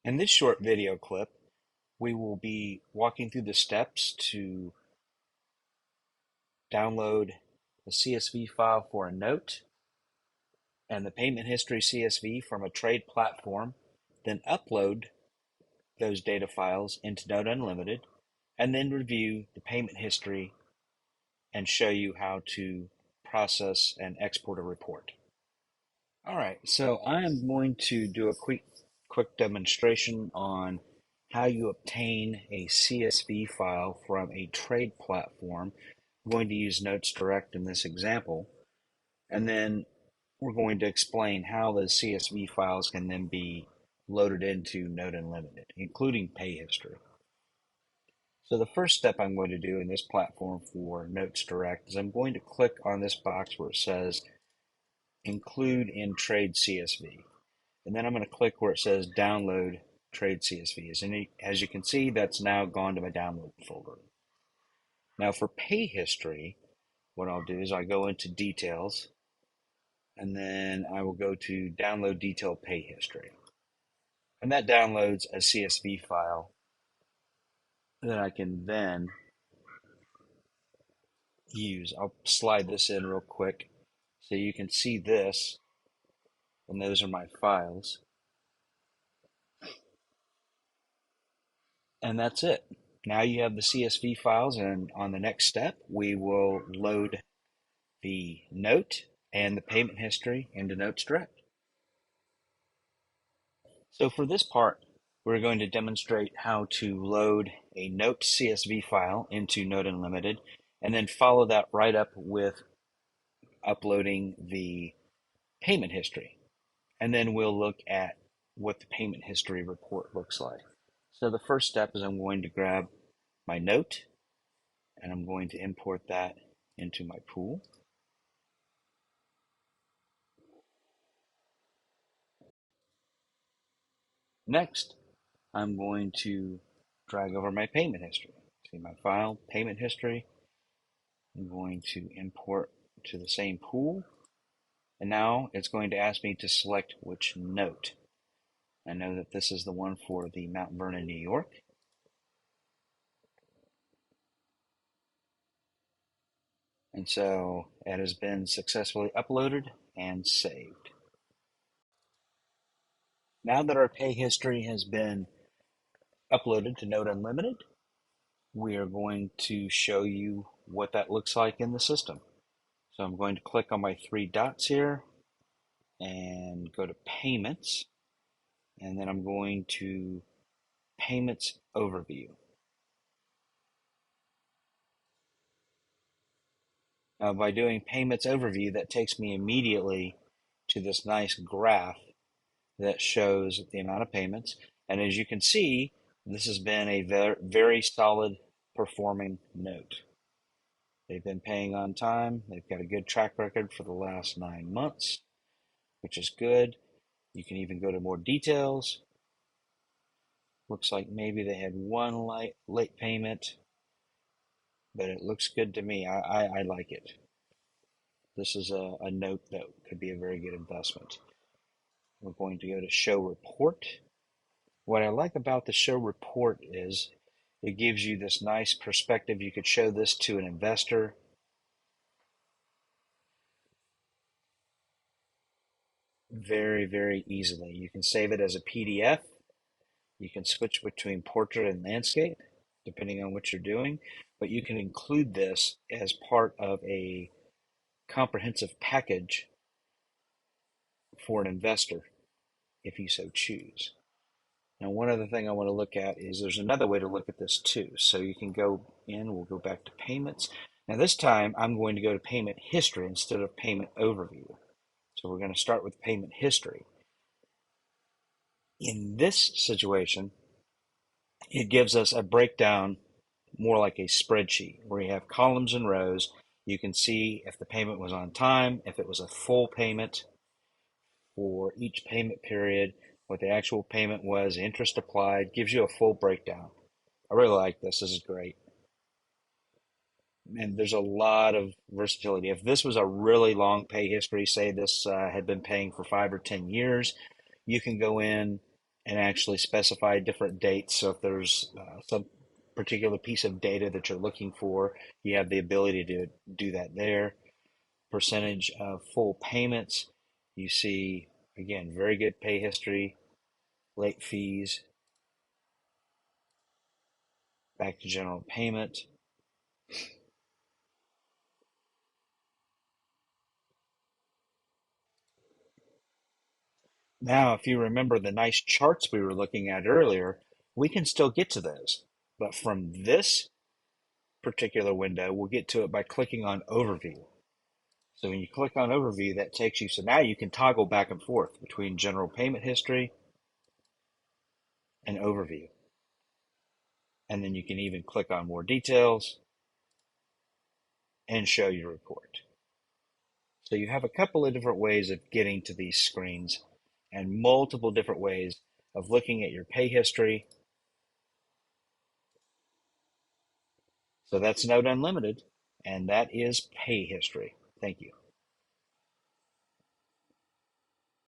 In this short video clip, we will be walking through the steps to download the CSV file for a note and the payment history CSV from a trade platform, then upload those data files into NoteUnlimited, and then review the payment history and show you how to process and export a report. All right, so I am going to do a quick demonstration on how you obtain a CSV file from a trade platform. I'm going to use Notes Direct in this example, and then we're going to explain how those CSV files can then be loaded into NoteUnlimited, including pay history. So the first step I'm going to do in this platform for Notes Direct is I'm going to click on this box where it says Include in Trade CSV. And then I'm going to click where it says Download Trade CSVs. And as you can see, that's now gone to my download folder. Now for pay history, what I'll do is I go into Details, and then I will go to Download Detailed Pay History. And that downloads a CSV file that I can then use. I'll slide this in real quick so you can see this, and those are my files. And that's it. Now you have the CSV files, and on the next step, we will load the note and the payment history into Notes Direct. So for this part, we're going to demonstrate how to load a note CSV file into NoteUnlimited, and then follow that right up with uploading the payment history. And then we'll look at what the payment history report looks like. So the first step is I'm going to grab my note and I'm going to import that into my pool. Next, I'm going to drag over my payment history. See my file, payment history. I'm going to import to the same pool. And now it's going to ask me to select which note. I know that this is the one for the Mount Vernon, New York. And so it has been successfully uploaded and saved. Now that our pay history has been uploaded to NoteUnlimited, we are going to show you what that looks like in the system. So I'm going to click on my three dots here and go to Payments, and then I'm going to Payments Overview. Now by doing Payments Overview, that takes me immediately to this nice graph that shows the amount of payments. And as you can see, this has been a very solid performing note. They've been paying on time. They've got a good track record for the last 9 months, which is good. You can even go to more details. Looks like maybe they had one late payment, but it looks good to me. I like it. This is a note that could be a very good investment. We're going to go to Show Report. What I like about the Show Report is it gives you this nice perspective. You could show this to an investor. Very easily. You can save it as a PDF. You can switch between portrait and landscape, depending on what you're doing, but you can include this as part of a comprehensive package for an investor if you so choose. Now, one other thing I want to look at is there's another way to look at this too. So you can go in, we'll go back to payments. Now this time I'm going to go to payment history instead of payment overview. So we're going to start with payment history. In this situation, it gives us a breakdown more like a spreadsheet where you have columns and rows. You can see if the payment was on time, if it was a full payment for each payment period, what the actual payment was, interest applied, gives you a full breakdown. I really like this. This is great. And there's a lot of versatility. If this was a really long pay history, say this had been paying for 5 or 10 years, you can go in and actually specify different dates. So if there's some particular piece of data that you're looking for, you have the ability to do that there. Percentage of full payments, you see, again, very good pay history, late fees, back to general payment. Now, if you remember the nice charts we were looking at earlier, we can still get to those. But from this particular window, we'll get to it by clicking on Overview. So when you click on Overview, that takes you, so now you can toggle back and forth between General Payment History and Overview. And then you can even click on More Details and show your report. So you have a couple of different ways of getting to these screens and multiple different ways of looking at your pay history. So that's Note Unlimited, and that is pay history. Thank you.